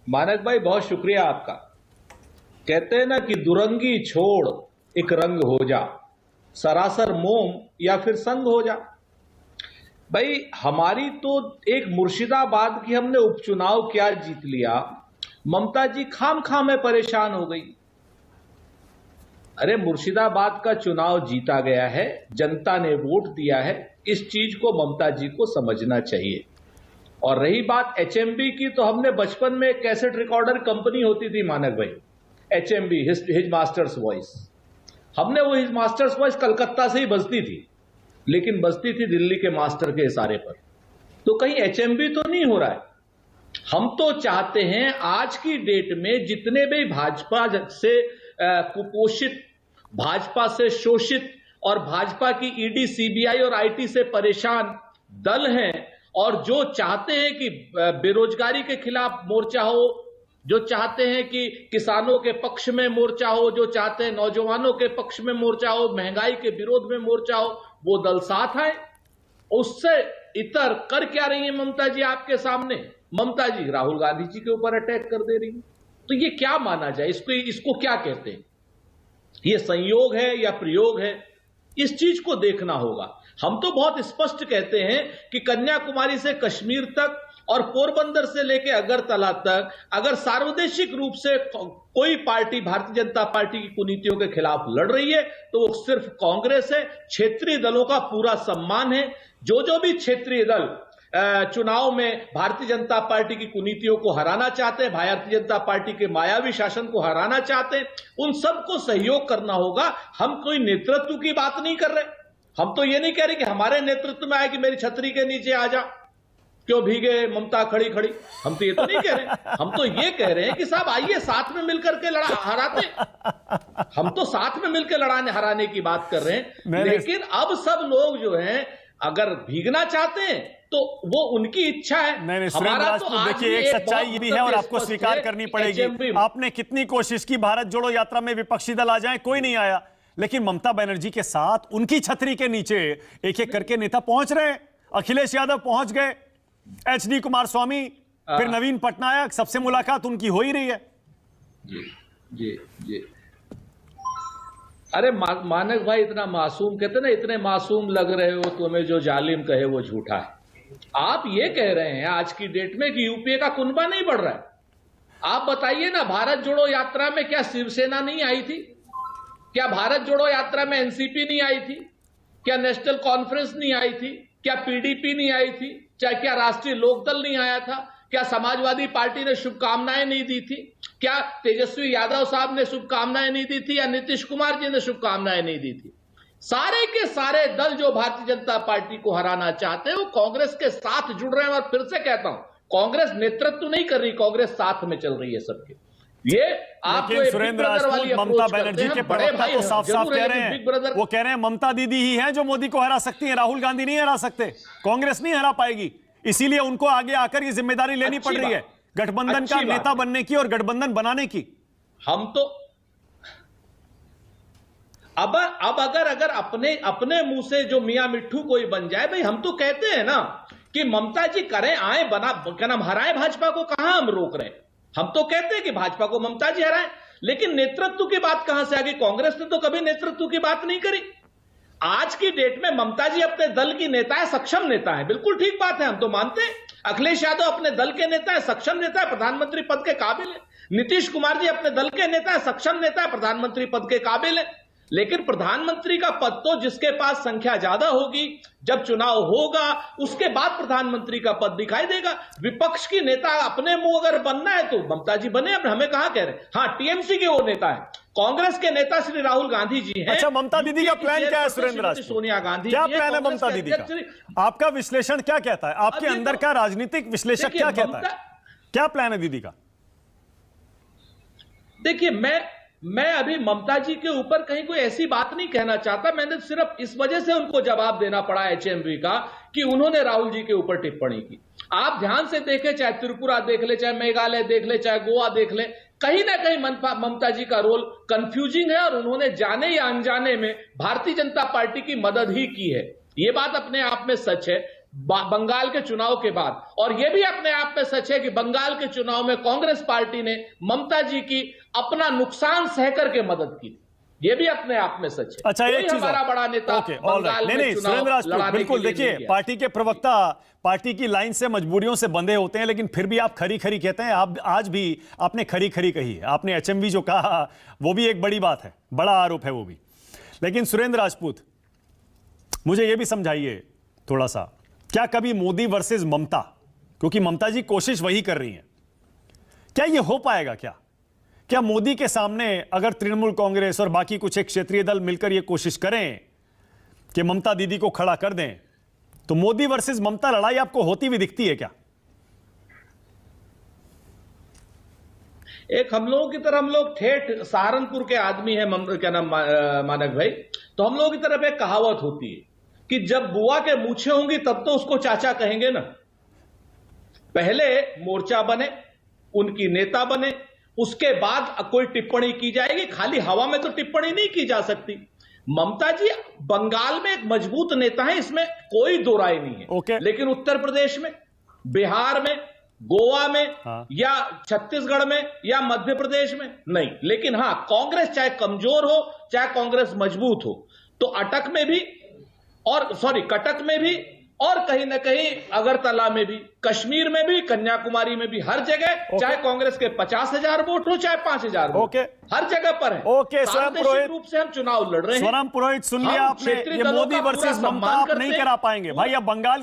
मानक भाई बहुत शुक्रिया आपका। कहते हैं ना कि दुरंगी छोड़ एक रंग हो जा, सरासर मोम या फिर संग हो जा। भाई हमारी तो एक मुर्शिदाबाद की हमने उपचुनाव क्या जीत लिया, ममता जी खाम खाम में परेशान हो गई। अरे मुर्शिदाबाद का चुनाव जीता गया है, जनता ने वोट दिया है, इस चीज को ममता जी को समझना चाहिए। और रही बात एचएमबी की, तो हमने बचपन में कैसेट रिकॉर्डर कंपनी होती थी मानक भाई, एचएमबी हिज मास्टर्स वॉइस। हमने वो हिज मास्टर्स वॉइस कलकत्ता से ही बजती थी, लेकिन बजती थी दिल्ली के मास्टर के इशारे पर। तो कहीं एचएमबी तो नहीं हो रहा है। हम तो चाहते हैं आज की डेट में जितने भी भाजपा से कुपोषित, भाजपा से शोषित और भाजपा की ईडी सीबीआई और आईटी से परेशान दल हैं, और जो चाहते हैं कि बेरोजगारी के खिलाफ मोर्चा हो, जो चाहते हैं कि किसानों के पक्ष में मोर्चा हो, जो चाहते हैं नौजवानों के पक्ष में मोर्चा हो, महंगाई के विरोध में मोर्चा हो, वो दल साथ आए। उससे इतर कर क्या रही है ममता जी आपके सामने? ममता जी राहुल गांधी जी के ऊपर अटैक कर दे रही है। तो ये क्या माना जाए? इसको क्या कहते हैं? ये संयोग है या प्रयोग है? इस चीज को देखना होगा। हम तो बहुत स्पष्ट कहते हैं कि कन्याकुमारी से कश्मीर तक और पोरबंदर से लेकर अगरतला तक अगर सार्वदेशिक रूप से कोई पार्टी भारतीय जनता पार्टी की कुनीतियों के खिलाफ लड़ रही है तो वो सिर्फ कांग्रेस है। क्षेत्रीय दलों का पूरा सम्मान है। जो भी क्षेत्रीय दल चुनाव में भारतीय जनता पार्टी की कुनीतियों को हराना चाहते हैं, भारतीय जनता पार्टी के मायावी शासन को हराना चाहते हैं, उन सबको सहयोग करना होगा। हम कोई नेतृत्व की बात नहीं कर रहे। हम तो ये नहीं कह रहे कि हमारे नेतृत्व में आए कि मेरी छतरी के नीचे आ जा, क्यों भीगे ममता खड़ी खड़ी। हम तो ये तो नहीं कह रहे। हम तो ये कह रहे हैं कि साहब आइए साथ में मिलकर के हराते। हम तो साथ में मिलकर हराने की बात कर रहे हैं। लेकिन अब सब लोग जो हैं अगर भीगना चाहते हैं तो वो उनकी इच्छा है। हमारा तो देखिए एक सच्चाई ये भी है और आपको स्वीकार करनी पड़ेगी। आपने कितनी कोशिश की भारत जोड़ो यात्रा में विपक्षी दल आ जाए, कोई नहीं आया। लेकिन ममता बनर्जी के साथ उनकी छतरी के नीचे एक एक करके नेता पहुंच रहे हैं। अखिलेश यादव पहुंच गए, एचडी कुमारस्वामी, फिर नवीन पटनायक, सबसे मुलाकात उनकी हो ही रही है। जी। अरे मानक भाई इतना मासूम, कहते ना इतने मासूम लग रहे हो, तुम्हें जो जालिम कहे वो झूठा है। आप ये कह रहे हैं आज की डेट में कि यूपीए का कुनबा नहीं बढ़ रहा है। आप बताइए ना, भारत जोड़ो यात्रा में क्या शिवसेना नहीं आई थी? क्या भारत जोड़ो यात्रा में एनसीपी नहीं आई थी? क्या नेशनल कॉन्फ्रेंस नहीं आई थी? क्या पीडीपी नहीं आई थी? क्या राष्ट्रीय लोकदल नहीं आया था? क्या समाजवादी पार्टी ने शुभकामनाएं नहीं दी थी? क्या तेजस्वी यादव साहब ने शुभकामनाएं नहीं दी थी, या नीतीश कुमार जी ने शुभकामनाएं नहीं दी थी? सारे के सारे दल जो भारतीय जनता पार्टी को हराना चाहते हैं वो कांग्रेस के साथ जुड़ रहे हैं। और फिर से कहता हूं, कांग्रेस नेतृत्व नहीं कर रही, कांग्रेस साथ में चल रही है सबके। ये आप सुरेंद्र राजपूत ममता बनर्जी के प्रवक्ता तो साफ साफ कह रहे हैं, वो कह रहे हैं ममता दीदी ही हैं जो मोदी को हरा सकती है, राहुल गांधी नहीं हरा सकते, कांग्रेस नहीं हरा पाएगी। इसीलिए उनको आगे आकर ये जिम्मेदारी लेनी पड़ रही है गठबंधन का नेता बनने की और गठबंधन बनाने की। हम तो अब अगर अपने मुंह से जो मियां मिट्ठू कोई बन जाए, भाई हम तो कहते हैं ना कि ममता जी करें, आए, बना क्या नाम, हराए भाजपा को। कहां हम रोक रहे हैं? हम तो कहते हैं कि भाजपा को ममता जी हराएं, लेकिन नेतृत्व की बात कहां से आ गई? कांग्रेस ने तो कभी नेतृत्व की बात नहीं करी। आज की डेट में ममता जी अपने दल की नेता है, सक्षम नेता है, बिल्कुल ठीक बात है, हम तो मानते हैं। अखिलेश यादव अपने दल के नेता है, सक्षम नेता है, प्रधानमंत्री पद के काबिल है। नीतीश कुमार जी अपने दल के नेता है, सक्षम नेता है, प्रधानमंत्री पद के काबिल है। लेकिन प्रधानमंत्री का पद तो जिसके पास संख्या ज्यादा होगी, जब चुनाव होगा उसके बाद प्रधानमंत्री का पद दिखाई देगा। विपक्ष की नेता अपने मुंह अगर बनना है तो ममता जी बने, हमें कहां कह रहे हैं। हाँ, टीएमसी के वो नेता है, कांग्रेस के नेता श्री राहुल गांधी जी हैं। अच्छा, ममता दीदी का प्लान क्या है सुरेंद्र राजपूत? सोनिया गांधी क्या प्लान है ममता दीदी का? आपका विश्लेषण क्या कहता है? आपके अंदर का राजनीतिक विश्लेषक क्या कहता है? क्या प्लान है दीदी का? देखिए, मैं अभी ममता जी के ऊपर कहीं कोई ऐसी बात नहीं कहना चाहता। मैंने सिर्फ इस वजह से उनको जवाब देना पड़ा एचएमवी का कि उन्होंने राहुल जी के ऊपर टिप्पणी की। आप ध्यान से देखें, चाहे त्रिपुरा देख ले, चाहे मेघालय देख ले, चाहे गोवा देख ले, कहीं ना कहीं ममता जी का रोल कंफ्यूजिंग है और उन्होंने जाने या अनजाने में भारतीय जनता पार्टी की मदद ही की है। ये बात अपने आप में सच है। बंगाल के चुनाव के बाद। और यह भी अपने आप में सच है कि बंगाल के चुनाव में कांग्रेस पार्टी ने ममता जी की अपना नुकसान सहकर के मदद की। यह भी अपने आप में सच है। अच्छा, एक चीज हमारा बड़ा नेता बंगाल में नहीं, सुरेंद्र राजपूत, बिल्कुल देखिए, पार्टी के प्रवक्ता पार्टी की लाइन से मजबूरियों से बंधे होते हैं, लेकिन फिर भी आप खरी खरी कहते हैं। आप आज भी आपने खरी खरी कही है। आपने एचएमवी जो कहा वो भी एक बड़ी बात है, बड़ा आरोप है वो भी। लेकिन सुरेंद्र राजपूत, मुझे यह भी समझाइए थोड़ा सा, क्या कभी मोदी वर्सेस ममता, क्योंकि ममता जी कोशिश वही कर रही हैं, क्या यह हो पाएगा? क्या मोदी के सामने अगर तृणमूल कांग्रेस और बाकी कुछ एक क्षेत्रीय दल मिलकर यह कोशिश करें कि ममता दीदी को खड़ा कर दें, तो मोदी वर्सेस ममता लड़ाई आपको होती हुई दिखती है क्या? एक हम लोगों की तरह, हम लोग ठेठ सहारनपुर के आदमी है, क्या नाम मानक भाई, तो हम लोगों की तरफ एक कहावत होती है कि जब बुआ के मूछें होंगी तब तो उसको चाचा कहेंगे ना। पहले मोर्चा बने, उनकी नेता बने, उसके बाद कोई टिप्पणी की जाएगी। खाली हवा में तो टिप्पणी नहीं की जा सकती। ममता जी बंगाल में एक मजबूत नेता है, इसमें कोई दो राय नहीं है। लेकिन उत्तर प्रदेश में, बिहार में, गोवा में, या छत्तीसगढ़ में, या मध्य प्रदेश में नहीं। लेकिन हां, कांग्रेस चाहे कमजोर हो, चाहे कांग्रेस मजबूत हो, तो अटक में भी कटक में भी, और कहीं ना कहीं अगरतला में भी, कश्मीर में भी, कन्याकुमारी में भी, हर जगह चाहे कांग्रेस के 50,000 वोट हो चाहे 5,000 वोट, हर जगह पर है। स्वयं रूप से हम चुनाव लड़ रहे हैं। स्वयं पुरोहित, सुन लिया आपने, ये मोदी वर्सेस ममता आप नहीं करा पाएंगे भाई। अब बंगाल